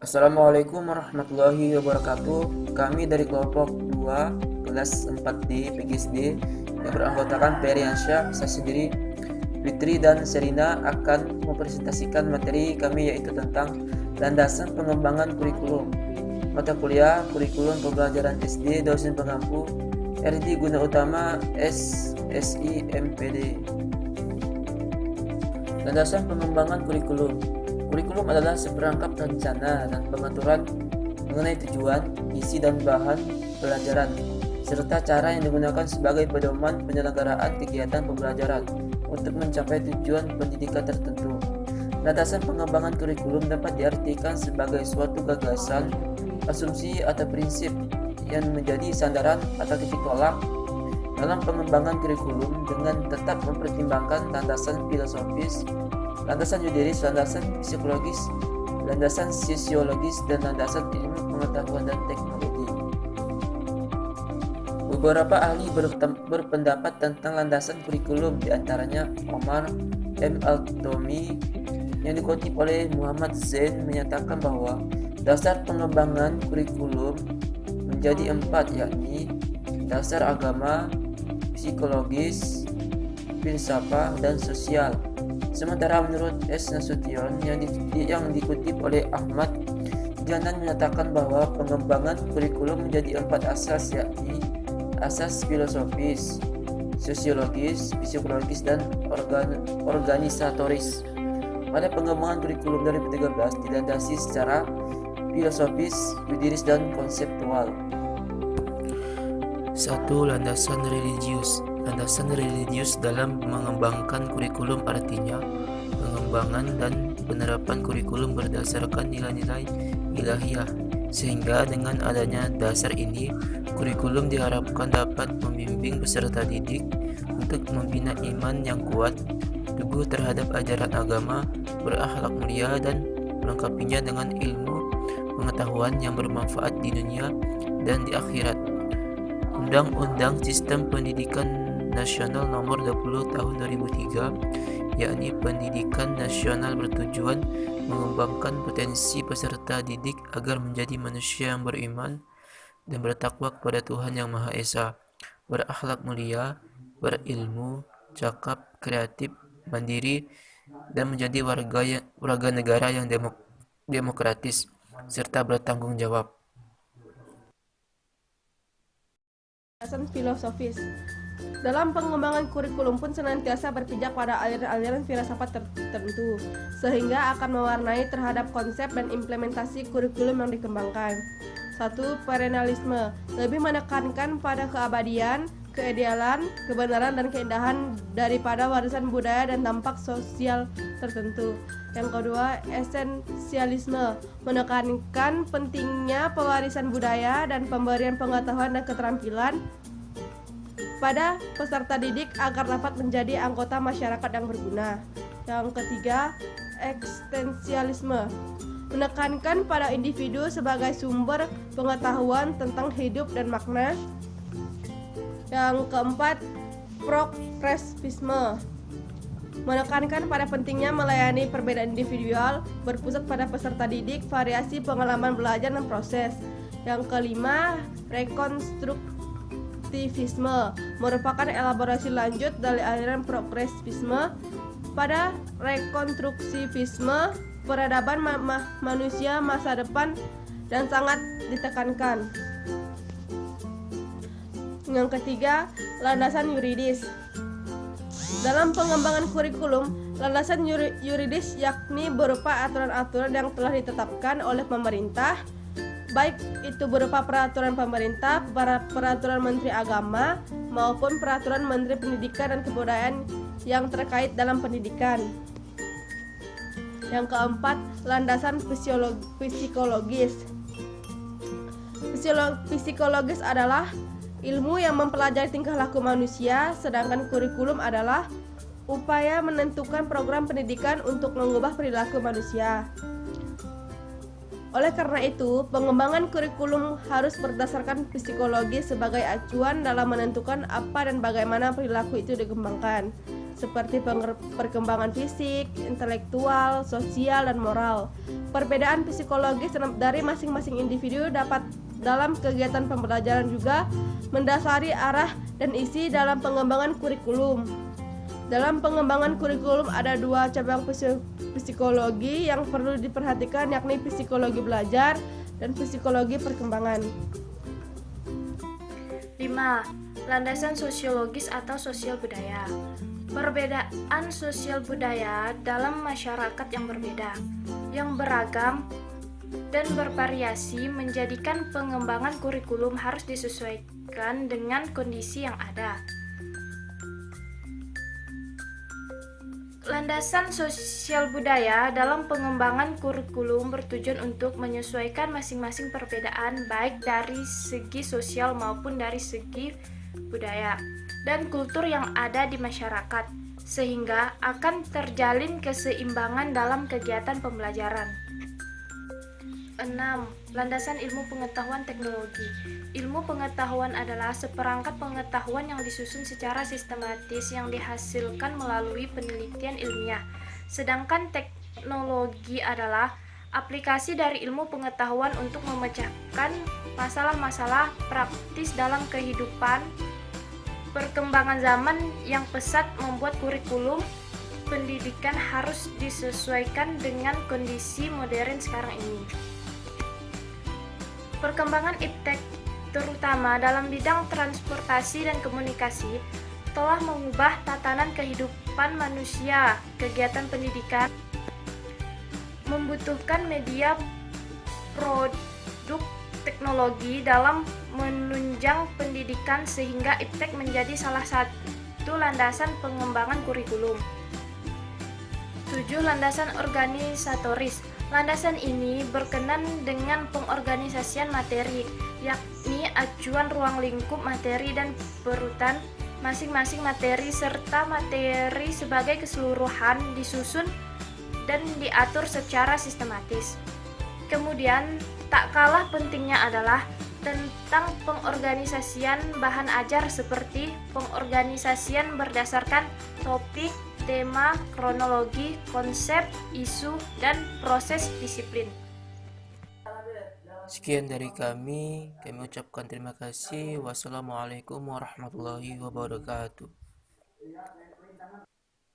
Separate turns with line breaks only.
Assalamualaikum warahmatullahi wabarakatuh. Kami dari kelompok 2 kelas 4D PGSD yang beranggotakan Periansyah, saya sendiri, Fitri dan Serina akan mempresentasikan materi kami, yaitu tentang landasan pengembangan kurikulum. Mata kuliah Kurikulum Pembelajaran SD, dosen pengampu RD Guna Utama SSI MPD. Landasan pengembangan kurikulum. Kurikulum adalah seperangkap rencana dan pengaturan mengenai tujuan, isi dan bahan pelajaran, serta cara yang digunakan sebagai pedoman penyelenggaraan kegiatan pembelajaran untuk mencapai tujuan pendidikan tertentu. Landasan pengembangan kurikulum dapat diartikan sebagai suatu gagasan, asumsi atau prinsip yang menjadi sandaran atau titik tolak dalam pengembangan kurikulum dengan tetap mempertimbangkan landasan filosofis, landasan yuridis, landasan psikologis, landasan sosiologis, dan landasan ilmu pengetahuan dan teknologi. Beberapa ahli berpendapat tentang landasan kurikulum, diantaranya Omar M. Al-Tomi yang dikutip oleh Muhammad Zain menyatakan bahwa dasar pengembangan kurikulum menjadi 4, yakni dasar agama, psikologis, filsafat, dan sosial. Sementara menurut S. Nasution yang dikutip oleh Ahmad Janan menyatakan bahwa pengembangan kurikulum menjadi 4 asas, yakni asas filosofis, sosiologis, psikologis, dan organisatoris. Pada pengembangan kurikulum 2013 dilandasi secara filosofis, yuridis, dan konseptual.
1. Landasan religius. Landasan religius dalam mengembangkan kurikulum artinya pengembangan dan penerapan kurikulum berdasarkan nilai-nilai ilahiyah, sehingga dengan adanya dasar ini, kurikulum diharapkan dapat membimbing peserta didik untuk membina iman yang kuat, teguh terhadap ajaran agama, berakhlak mulia, dan melengkapinya dengan ilmu pengetahuan yang bermanfaat di dunia dan di akhirat. Undang-Undang Sistem Pendidikan Nasional Nomor 20 Tahun 2003, yakni pendidikan nasional, bertujuan mengembangkan potensi peserta didik agar menjadi manusia yang beriman dan bertakwa kepada Tuhan Yang Maha Esa, berakhlak mulia, berilmu, cakap, kreatif, mandiri, dan menjadi warga negara yang demokratis serta bertanggung jawab.
Landasan filosofis. Dalam pengembangan kurikulum pun senantiasa berpijak pada aliran-aliran filsafat tertentu, sehingga akan mewarnai terhadap konsep dan implementasi kurikulum yang dikembangkan. 1. Perennialisme, lebih menekankan pada keabadian, keidealan, kebenaran, dan keindahan daripada warisan budaya dan dampak sosial tertentu. Yang kedua, esensialisme, menekankan pentingnya pewarisan budaya dan pemberian pengetahuan dan keterampilan pada peserta didik agar dapat menjadi anggota masyarakat yang berguna. Yang ketiga, eksistensialisme, menekankan pada individu sebagai sumber pengetahuan tentang hidup dan makna. Yang keempat, progresivisme, menekankan pada pentingnya melayani perbedaan individual, berpusat pada peserta didik, variasi pengalaman belajar dan proses. Yang kelima, rekonstruktivisme, merupakan elaborasi lanjut dari aliran progresivisme. Pada rekonstruksivisme, peradaban manusia masa depan dan sangat ditekankan. Yang ketiga, landasan yuridis. Dalam pengembangan kurikulum, landasan yuridis yakni berupa aturan-aturan yang telah ditetapkan oleh pemerintah, baik itu berupa peraturan pemerintah, peraturan Menteri Agama, maupun peraturan Menteri Pendidikan dan Kebudayaan yang terkait dalam pendidikan. Yang keempat, landasan psikologis. Psikologis adalah ilmu yang mempelajari tingkah laku manusia, sedangkan kurikulum adalah upaya menentukan program pendidikan untuk mengubah perilaku manusia. Oleh karena itu, pengembangan kurikulum harus berdasarkan psikologi sebagai acuan dalam menentukan apa dan bagaimana perilaku itu dikembangkan. seperti perkembangan fisik, intelektual, sosial, dan moral. Perbedaan psikologis dari masing-masing individu dapat dalam kegiatan pembelajaran juga mendasari arah dan isi dalam pengembangan kurikulum. Dalam pengembangan kurikulum ada dua cabang psikologi yang perlu diperhatikan, yakni psikologi belajar dan psikologi perkembangan.
5. Landasan sosiologis atau sosial budaya. Perbedaan sosial budaya dalam masyarakat yang berbeda, yang beragam dan bervariasi menjadikan pengembangan kurikulum harus disesuaikan dengan kondisi yang ada. Landasan sosial budaya dalam pengembangan kurikulum bertujuan untuk menyesuaikan masing-masing perbedaan baik dari segi sosial maupun dari segi budaya dan kultur yang ada di masyarakat, sehingga akan terjalin keseimbangan dalam kegiatan pembelajaran. 6. Landasan ilmu pengetahuan teknologi. Ilmu pengetahuan adalah seperangkat pengetahuan yang disusun secara sistematis yang dihasilkan melalui penelitian ilmiah. Sedangkan teknologi adalah aplikasi dari ilmu pengetahuan untuk memecahkan masalah-masalah praktis dalam kehidupan. Perkembangan zaman yang pesat membuat kurikulum pendidikan harus disesuaikan dengan kondisi modern sekarang ini. Perkembangan iptek, terutama dalam bidang transportasi dan komunikasi, telah mengubah tatanan kehidupan manusia. Kegiatan pendidikan membutuhkan media produk teknologi dalam menunjang pendidikan, sehingga iptek menjadi salah satu landasan pengembangan kurikulum. 7. Landasan organisatoris. Landasan ini berkenan dengan pengorganisasian materi, yakni acuan ruang lingkup materi dan perutan masing-masing materi, serta materi sebagai keseluruhan disusun dan diatur secara sistematis. Kemudian, tak kalah pentingnya adalah tentang pengorganisasian bahan ajar, seperti pengorganisasian berdasarkan topik, tema, kronologi, konsep, isu, dan proses disiplin.
Sekian dari kami ucapkan terima kasih. Wassalamualaikum warahmatullahi wabarakatuh.